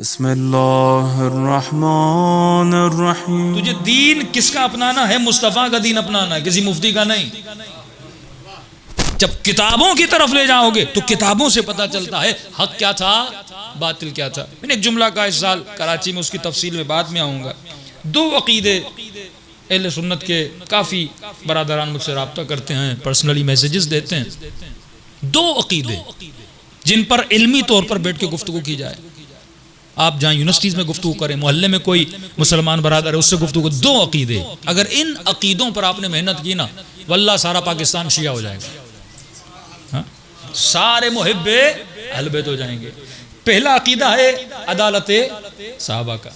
बिस्मिल्लाहिर्रहमानिर्रहीम। तुझे दीन किसका अपनाना है? मुस्तफ़ा का दीन अपनाना है, किसी मुफ्ती का नहीं। जब किताबों की तरफ ले जाओगे तो किताबों से पता चलता है हक क्या था, बातिल क्या था। मैंने एक जुमला कहा इस साल कराची में, उसकी तफसील में बाद में आऊँगा। दो अकीदे अहले सुन्नत के काफ़ी बरादरान मुझसे रब्ता करते हैं, पर्सनली मैसेजेस देते हैं। दो अकीदे जिन पर इल्मी तौर पर बैठ के गुफ्तगू की जाए। आप जहाँ यूनिवर्सिटीज़ में गुफ्तगू करें, मोहल्ले में कोई मुसलमान बरादर है उससे गुफ्तगू, दो अकीदे, अगर इन अकीदों पर आपने मेहनत की ना, वल्लाह सारा पाकिस्तान शिया हो जाएगा। हाँ? सारे मुहिब्बे अहले बैत हो जाएंगे। पहला अकीदा है अदालत सहाबा का।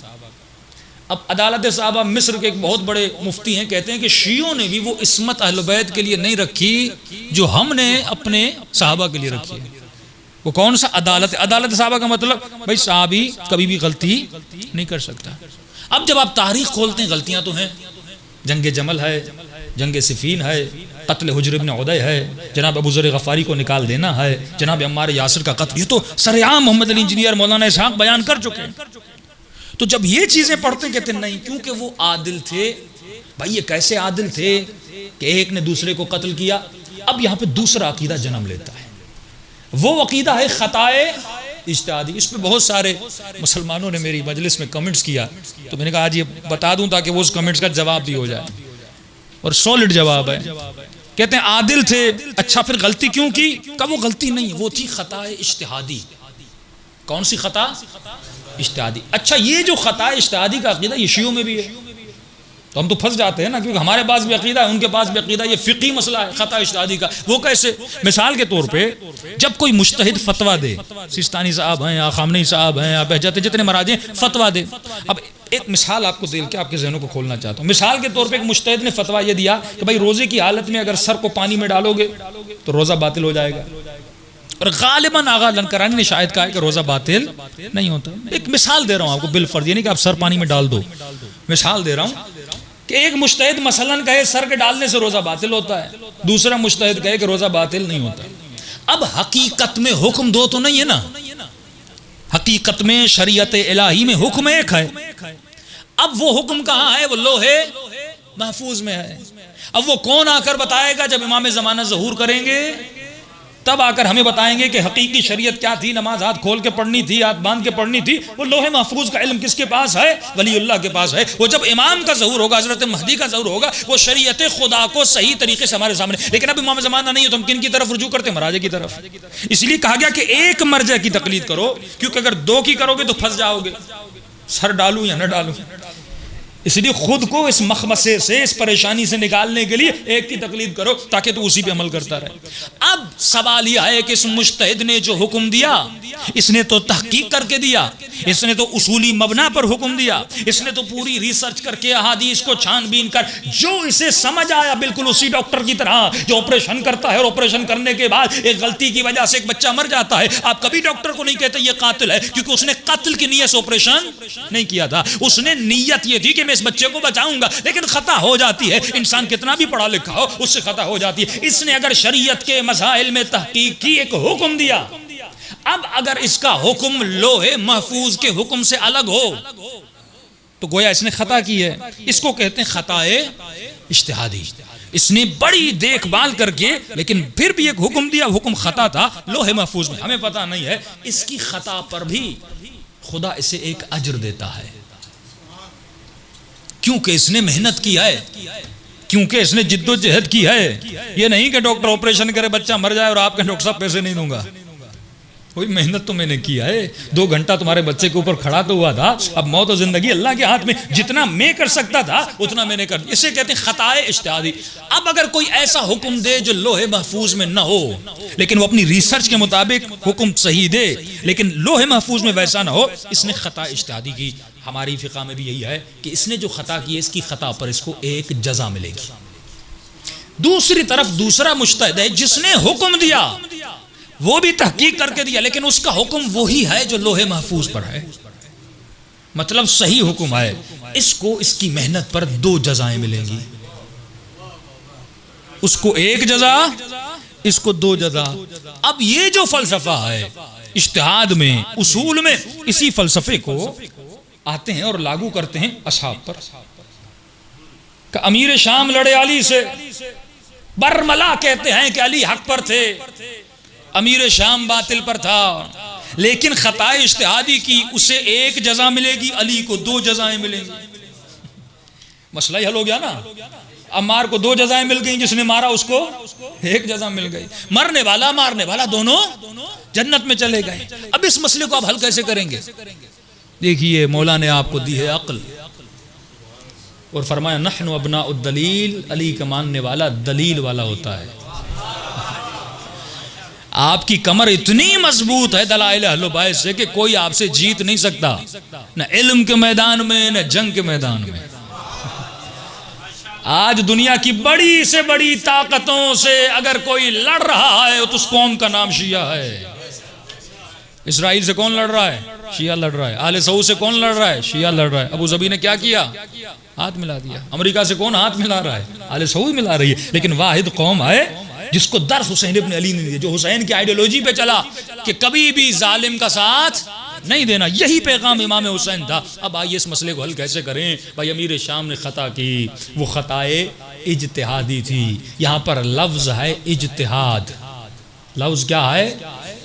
अब अदालत सहाबा मिस्र के एक बहुत बड़े मुफ्ती हैं, कहते हैं कि शियों ने भी वो इस्मत अहले बैत के लिए नहीं रखी जो हमने अपने सहाबा के लिए रखी है। वो कौन सा अदालत? अदालत सहाबा का मतलब भाई साहबी कभी भी गलती नहीं कर सकता। अब जब आप तारीख खोलते हैं, गलतियां तो हैं। जंग जमल है, जंग सिफीन है, कत्ल हुज्र इब्न उदय है, जनाब अबू ज़र गफ़ारी को निकाल देना है, जनाब अम्मार यासिर का कत्ल, ये तो सरेआम मोहम्मद अली इंजीनियर मौलाना इसहाक बयान कर चुके हैं। तो जब ये चीज़ें पढ़ते हैं कहते नहीं, क्योंकि वो आदिल थे। भाई ये कैसे आदिल थे कि एक ने दूसरे को कत्ल किया। अब यहाँ पे दूसरा अकीदा जन्म लेता है, वो अकीदा है खताए इज्तिहादी। इस पर बहुत सारे मुसलमानों ने मेरी मजलिस में कमेंट्स किया, तो मैंने कहा आज ये बता दूं ताकि वो उस कमेंट्स का जवाब भी हो जाए, और सॉलिड जवाब है। कहते हैं आदिल थे, अच्छा फिर गलती क्यों की? का वो गलती नहीं, वो थी खताए इज्तिहादी। कौन सी खता? इज्तिहादी। अच्छा ये जो खताए इज्तिहादी का अकीदा ये शियों में भी है, तो हम तो फंस जाते हैं ना, क्योंकि हमारे पास भी अकीदा है, उनके पास भी अकीदा। ये फिकी मसला है खता इज्तिहादी का। वो कैसे? मिसाल के तौर पे जब कोई मुज्तहिद फतवा दे, सिस्तानी साहब हैं या खामनी साहब हैं या बहजत जितने महाराज हैं, फतवा दे। अब एक मिसाल आपको दे के आपके जहनों को खोलना चाहता हूँ। मिसाल के तौर पर एक मुज्तहिद ने फतवा ये दिया कि भाई रोजे की हालत में अगर सर को पानी में डालोगे तो रोजा बातिल हो जाएगा, और गालिबन आगा लनकरानी ने शायद कहा है कि रोजा बातिल नहीं होता। एक मिसाल दे रहा हूँ आपको बिलफर्ज, यानी कि आप सर पानी में डाल दो। मिसाल दे रहा हूँ कि एक मुज्तहिद मसलन कहे सर के डालने से रोजा बातिल होता है, दूसरा मुज्तहिद कहे कि रोजा बातिल नहीं होता। अब हकीकत में हुक्म दो तो नहीं है ना, हकीकत में शरीयत इलाही में हुक्म एक है। अब वो हुक्म कहाँ है? वो लोहे महफूज में है। अब वो कौन आकर बताएगा? जब इमाम ज़माना ज़हूर करेंगे तब आकर हमें बताएंगे कि हकीकी शरीयत क्या थी। नमाज हाथ खोल के पढ़नी थी, हाथ बांध के पढ़नी थी। वो लोहे महफूज का इल्म किसके पास है? वलीउल्लाह के पास है। वो जब इमाम का ज़हूर होगा, हज़रत महदी का ज़हूर होगा, वो शरीयत खुदा को सही तरीके से हमारे सामने। लेकिन अब इमाम ज़माना नहीं है तो हम किन की तरफ रुजू करते हैं? महाराजे की तरफ। इसलिए कहा गया कि एक मर्जा की तकलीद करो, क्योंकि अगर दो की करोगे तो फंस जाओगे, सर डालूं या न डालूं। इसलिए खुद को इस मखमसे से, इस परेशानी से निकालने के लिए एक की तकलीद करो ताकि तो उसी पे अमल करता रहे। अब सवाल यह है कि इस मुज्तहिद ने जो हुक्म दिया, इसने तो तहकीक करके दिया, इसने तो उसूली मबना पर हुक्म दिया, इसने तो पूरी रिसर्च करके अहादीस को छानबीन कर जो इसे समझ आया, बिल्कुल उसी डॉक्टर की तरह जो ऑपरेशन करता है और ऑपरेशन करने के बाद एक गलती की वजह से एक बच्चा मर जाता है। आप कभी डॉक्टर को नहीं कहते ये कातिल है, क्योंकि उसने कत्ल की नीयत से ऑपरेशन नहीं किया था। उसने नीयत ये थी कि मैं इस बच्चे को बचाऊंगा, लेकिन खता हो जाती है। इंसान कितना भी पढ़ा लिखा हो उससे खता हो जाती है। इसने अगर शरीयत के मसाइल में तहकीक की, एक हुक्म दिया, अब अगर इसका हुक्म लोहे महफूज के हुक्म से अलग हो तो गोया इसने खता की है। इसको कहते हैं खताए इज्तिहादी। इसने बड़ी देखभाल करके लेकिन फिर भी एक हुक्म दिया, हुक्म खता था लोहे महफूज में। हमें पता नहीं है, इसकी खता पर भी खुदा इसे एक अजर देता है, क्योंकि इसने मेहनत की है, क्योंकि इसने जिद्दोजहद की है। ये नहीं कि डॉक्टर ऑपरेशन करे, बच्चा मर जाए और आपके डॉक्टर साहब पैसे नहीं दूंगा। कोई मेहनत तो मैंने किया है, 2 घंटा तुम्हारे बच्चे के ऊपर खड़ा तो हुआ था। अब मौत और जिंदगी अल्लाह के हाथ में, जितना मैं कर सकता था उतना मैंने कर। इसे कहते हैं खताए इज्तिहादी। अब अगर कोई ऐसा हुक्म दे जो लोहे महफूज में ना हो, लेकिन वो अपनी रिसर्च के मुताबिक हुक्म सही दे, लेकिन लोहे महफूज में वैसा ना हो, इसने खता इज्तिहादी की। हमारी फिक़ा में भी यही है कि इसने जो खता की है, इसकी खता पर इसको एक जजा मिलेगी। दूसरी तरफ दूसरा मुज्तहिद है जिसने हुक्म दिया, वो भी तहकीक करके दिया, लेकिन उसका हुक्म वही है जो लोहे महफूज पर है, मतलब सही हुक्म है। इसको इसकी मेहनत पर 2 जजाएं मिलेंगी। उसको एक जजा, इसको 2 जजा। अब ये जो फलसफा है इज्तिहाद में, उसूल में, इसी फलसफे को आते हैं और लागू करते हैं असहाब पर। का अमीर शाम लड़े अली से, बरमला कहते हैं कि अली हक पर थे, अमीर शाम बातिल पर था, लेकिन खताए इज्तिहादी की उसे 1 जजा मिलेगी, अली को 2 जजाएं मिलेंगी। मसला ही हल हो गया ना। अम्मार को 2 जजाएं मिल गई, जिसने मारा उसको 1 जजा मिल गई। मरने वाला मारने वाला दोनों जन्नत में चले गए। अब इस मसले को आप हल कैसे करेंगे? देखिए, मौला ने आपको दी है अक्ल और फरमाया नहनु अबना उद्दलील, अली का मानने वाला दलील वाला होता है। आपकी कमर इतनी मजबूत है दलाइल अहले बैत से कि कोई आपसे जीत नहीं सकता, न इल्म के मैदान में न जंग के मैदान में। आज दुनिया की बड़ी से बड़ी ताकतों से अगर कोई लड़ रहा है तो उस कौम का नाम शिया है। इसराइल से कौन लड़ रहा है? शिया लड़ रहा है। आले सऊद से कौन लड़ रहा है? शिया लड़ रहा है। अबू ज़बी ने क्या किया? हाथ मिला दिया। अमेरिका से कौन हाथ मिला रहा है? आले सऊद मिला रही है। लेकिन वाहिद कौम है जिसको दर्स हुसैन इब्न अली ने दिया, जो हुसैन की आइडियोलॉजी पे चला कि कभी भी जालिम का साथ नहीं देना। यही पैगाम इमाम हुसैन था। अब आइए इस मसले को हल कैसे करें? भाई अमीर शाम ने खता की, वो खताए इज्तिहादी थी। यहाँ पर लफ्ज है इज्तिहाद। लफ्ज क्या है?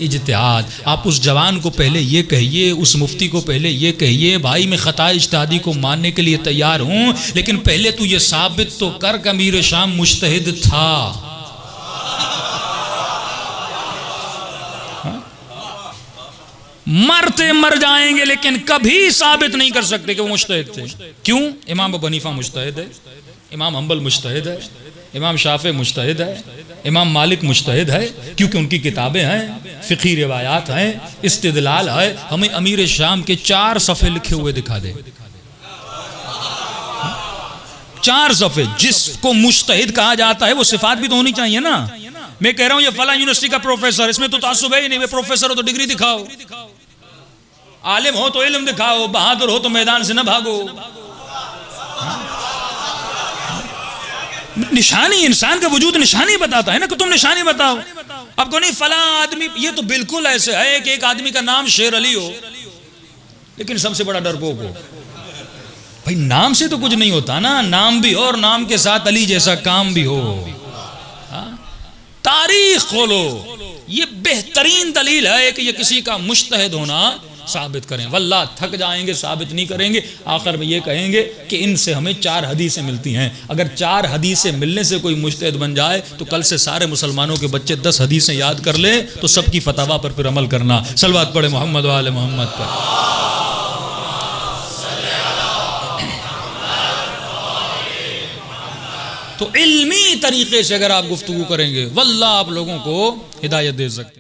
इज्तिहाद। आप उस जवान को पहले ये कहिए, उस मुफ्ती को पहले ये कहिए, भाई मैं खता इज्तिहादी को मानने के लिए तैयार हूँ, लेकिन पहले तू ये साबित तो कर कि अमीर शाम मुज्तहिद था। मरते मर जाएंगे लेकिन कभी साबित नहीं कर सकते कि वो मुज्तहिद थे। क्यों? इमाम अबू हनीफा मुज्तहिद है, इमाम हम्बल मुज्तहिद है, इमाम शाफी मुज्तहिद है, इमाम मालिक मुज्तहिद है, क्योंकि उनकी किताबें हैं, फ़िक़ही रिवायात हैं, इस्तिदलाल है। हमें अमीर शाम के 4 सफ़े लिखे हुए दिखा दे। 4 सफ़े। जिसको मुज्तहिद कहा जाता है वो सिफात भी तो होनी चाहिए ना। मैं कह रहा हूं ये फला यूनिवर्सिटी का प्रोफेसर, इसमें तो तासुब है ही नहीं। वे प्रोफेसर हो तो डिग्री दिखाओ, आलिम हो तो इल्म दिखाओ, बहादुर हो तो मैदान से न भागो। निशानी, इंसान का वजूद निशानी बताता है ना, कि तुम निशानी बताओ। अब को नहीं फला आदमी, ये तो बिल्कुल ऐसे है कि एक आदमी का नाम शेर अली हो लेकिन सबसे बड़ा डरपोक हो। भाई नाम से तो कुछ नहीं होता ना, नाम भी हो और नाम के साथ अली जैसा काम भी हो। तारीख खोलो, ये बेहतरीन दलील है कि ये किसी का मुज्तहिद होना साबित करें। वल्लाह थक जाएंगे, साबित नहीं करेंगे। आखिर में ये कहेंगे कि इनसे हमें 4 हदीसें मिलती हैं। अगर 4 हदीसें मिलने से कोई मुज्तहिद बन जाए तो कल से सारे मुसलमानों के बच्चे 10 हदीसें याद कर ले तो सबकी फतवा पर फिर अमल करना। सलवात पढ़े मोहम्मद वाले मोहम्मद पर। तो इल्मी तरीके से अगर आप गुफ्तगू करेंगे वल्लाह आप लोगों को हिदायत दे सकते हैं।